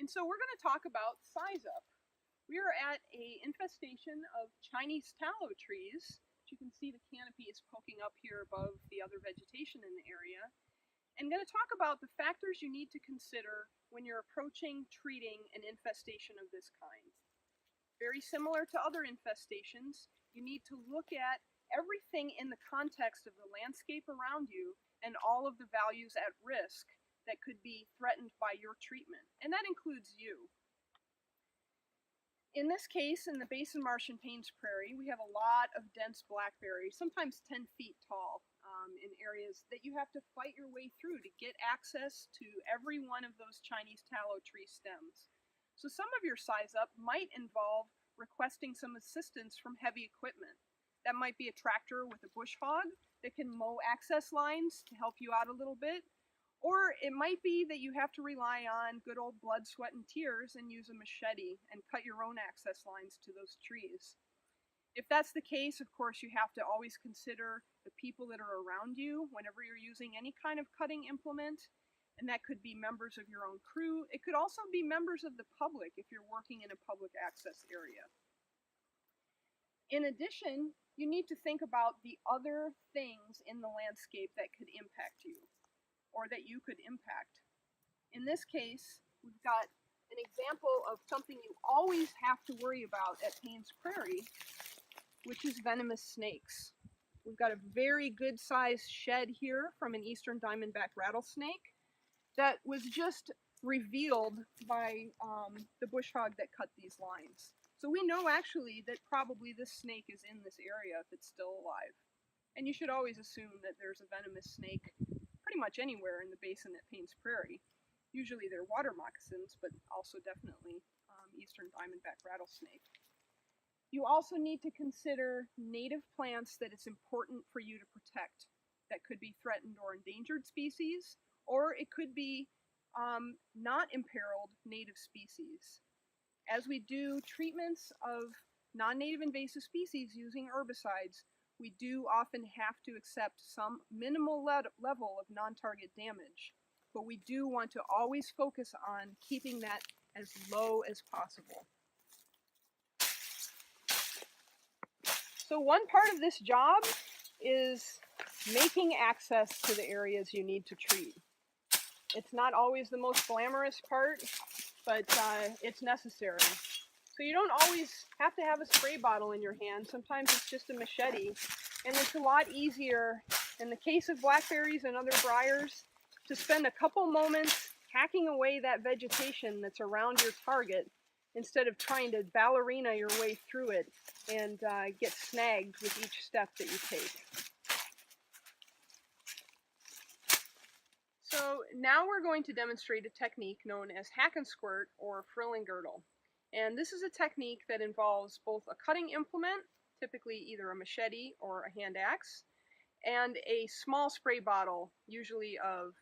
And so we're going to talk about size up. We are at an infestation of Chinese tallow trees. As you can see, the canopy is poking up here above the other vegetation in the area. And I'm going to talk about the factors you need to consider when you're approaching treating an infestation of this kind. Very similar to other infestations, you need to look at everything in the context of the landscape around you and all of the values at risk that could be threatened by your treatment, and that includes you. In this case, in the Basin Marsh and Paynes Prairie, we have a lot of dense blackberries, sometimes 10 feet tall, in areas that you have to fight your way through to get access to every one of those Chinese tallow tree stems. So some of your size up might involve requesting some assistance from heavy equipment. That might be a tractor with a bush hog that can mow access lines to help you out a little bit. Or it might be that you have to rely on good old blood, sweat, and tears and use a machete and cut your own access lines to those trees. If that's the case, of course, you have to always consider the people that are around you whenever you're using any kind of cutting implement. And that could be members of your own crew. It could also be members of the public if you're working in a public access area. In addition, you need to think about the other things in the landscape that could impact you, or that you could impact. In this case, we've got an example of something you always have to worry about at Paynes Prairie, which is venomous snakes. We've got a very good sized shed here from an eastern diamondback rattlesnake that was just revealed by the bush hog that cut these lines. So we know actually that probably this snake is in this area if it's still alive. And you should always assume that there's a venomous snake pretty much anywhere in the basin at Paynes Prairie. Usually they're water moccasins, but also definitely eastern diamondback rattlesnake. You also need to consider native plants that it's important for you to protect. That could be threatened or endangered species, or it could be not imperiled native species. As we do treatments of non-native invasive species using herbicides, we do often have to accept some minimal level of non-target damage, but we do want to always focus on keeping that as low as possible. So one part of this job is making access to the areas you need to treat. It's not always the most glamorous part, but it's necessary. So you don't always have to have a spray bottle in your hand. Sometimes it's just a machete. And it's a lot easier, in the case of blackberries and other briars, to spend a couple moments hacking away that vegetation that's around your target instead of trying to ballerina your way through it and get snagged with each step that you take. So now we're going to demonstrate a technique known as hack and squirt, or frill and girdle. And this is a technique that involves both a cutting implement, typically either a machete or a hand axe, and a small spray bottle, usually of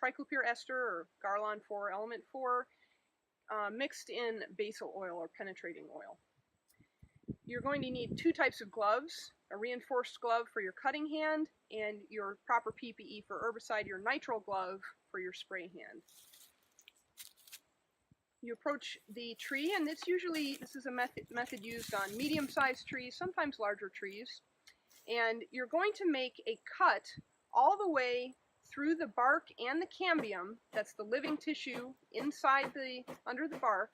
triclopyr ester or Garlon 4, element 4, mixed in basil oil or penetrating oil. You're going to need two types of gloves, a reinforced glove for your cutting hand and your proper PPE for herbicide, your nitrile glove for your spray hand. You approach the tree, and this is a method used on medium-sized trees, sometimes larger trees, and you're going to make a cut all the way through the bark and the cambium, that's the living tissue inside under the bark,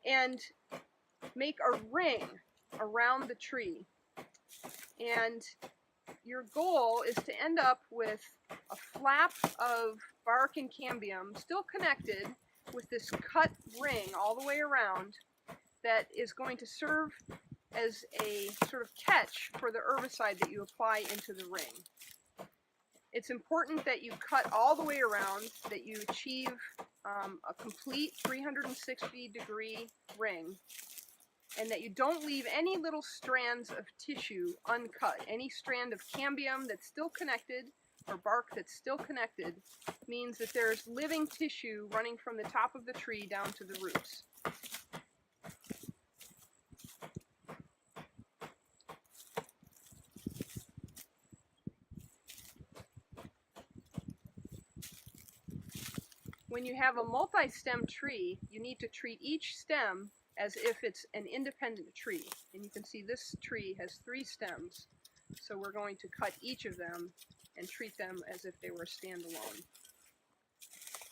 and make a ring around the tree. And your goal is to end up with a flap of bark and cambium still connected with this cut ring all the way around that is going to serve as a sort of catch for the herbicide that you apply into the ring. It's important that you cut all the way around, that you achieve a complete 360-degree ring, and that you don't leave any little strands of tissue uncut. Any strand of cambium that's still connected, or bark that's still connected, means that there's living tissue running from the top of the tree down to the roots. When you have a multi-stem tree, you need to treat each stem as if it's an independent tree. And you can see this tree has 3 stems, so we're going to cut each of them and treat them as if they were standalone.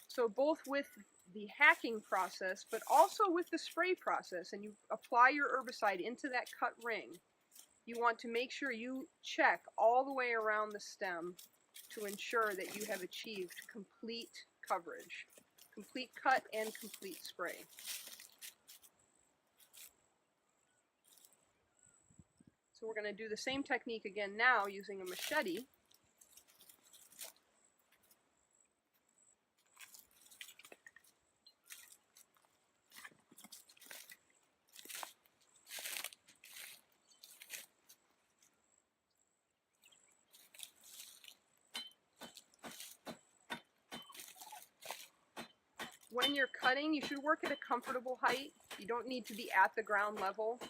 So both with the hacking process, but also with the spray process, and you apply your herbicide into that cut ring, you want to make sure you check all the way around the stem to ensure that you have achieved complete coverage, complete cut and complete spray. So we're going to do the same technique again now using a machete. When you're cutting, you should work at a comfortable height. You don't need to be at the ground level.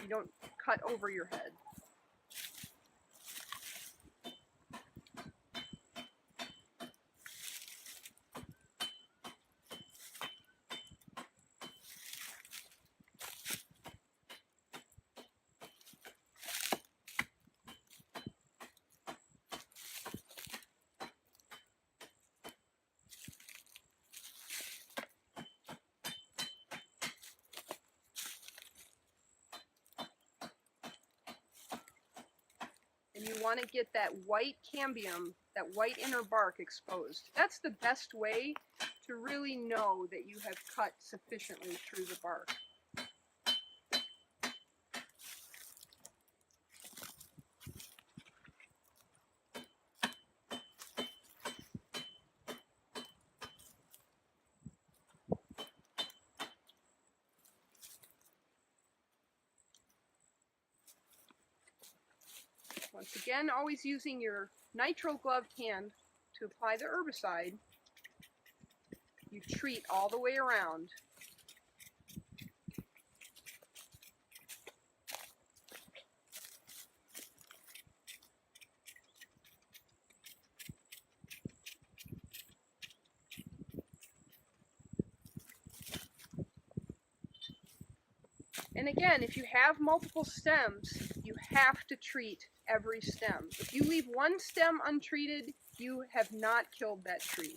You don't cut over your head. And you want to get that white cambium, that white inner bark exposed. That's the best way to really know that you have cut sufficiently through the bark. Once again, always using your nitrile gloved hand to apply the herbicide. You treat all the way around. And again, if you have multiple stems, you have to treat every stem. If you leave one stem untreated, you have not killed that tree.